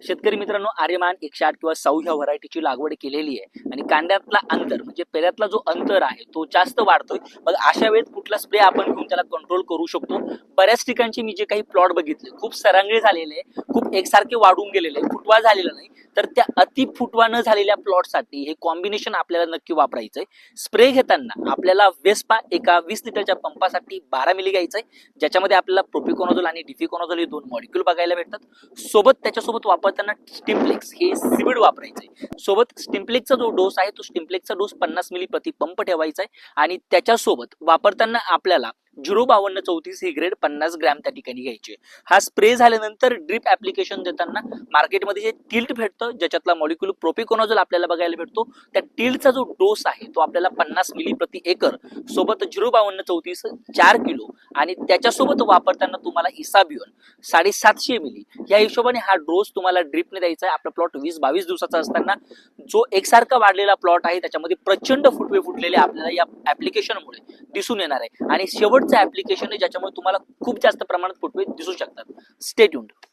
शेतकरी मित्रांनो, आर्यमान 108 किंवा साऊ ह्या व्हरायटीची लागवड केलेली आहे आणि कांड्यातला अंतर म्हणजे पेऱ्यातला जो अंतर आहे तो जास्त वाढतोय. मग अशा वेळेत कुठला स्प्रे आपण घेऊन त्याला कंट्रोल करू शकतो. बऱ्याच ठिकाणचे मी जे काही प्लॉट बघितले खूप सरांगळे झालेले, खूप एकसारखे वाढून गेलेले, फुटवा झालेला नाही. तर त्या अति फुटवा न झालेल्या प्लॉटसाठी हे कॉम्बिनेशन आपल्याला नक्की वापरायचंय. स्प्रे घेताना आपल्याला वेस्पा एका 20 लिटरच्या पंपासाठी 12 मिली घ्यायचंय, ज्याच्यामध्ये आपल्याला प्रोपिकोनोझोल आणि डिफिकोनोझोल हे दोन मॉलिक्यूल बघायला भेटतात. सोबत त्याच्यासोबत वापरताना स्टिम्प्लेक्स हे सिविड वापरायचंय. सोबत स्टिम्प्लेक्सचा जो डोस आहे तो स्टिम्प्लेक्सचा डोस 50 मिली प्रति पंप ठेवायचा आहे आणि त्याच्यासोबत वापरताना आपल्याला 05234 ही ग्रेड 50 ग्रॅम त्या ठिकाणी घ्यायची. हा स्प्रे झाल्यानंतर ड्रिप ऍप्लिकेशन देताना मार्केटमध्ये जे टिल्ट भेटतं ज्याच्यातला मॉलिक्यूल प्रोपिकोनोझोल आपल्याला बघायला भेटतो, त्या टिल्टचा जो डोस आहे तो आपल्याला 50 मिली प्रति एकर सोबत 05234 4 किलो आणि त्याच्यासोबत वापरताना तुम्हाला इसाबियोन 750 मिली या हिशोबाने हा डोस तुम्हाला ड्रिपने द्यायचा आहे. आपला प्लॉट 20-22 दिवसाचा असताना जो एकसारखा वाढलेला प्लॉट आहे त्याच्यामध्ये प्रचंड फुटवे फुटलेले आपल्याला या ऍप्लिकेशनमुळे दिसून येणार आहे आणि शेवटचं ऍप्लिकेशन आहे ज्याच्यामुळे तुम्हाला खूप जास्त प्रमाणात फुटवे दिसू शकतात. Stay tuned.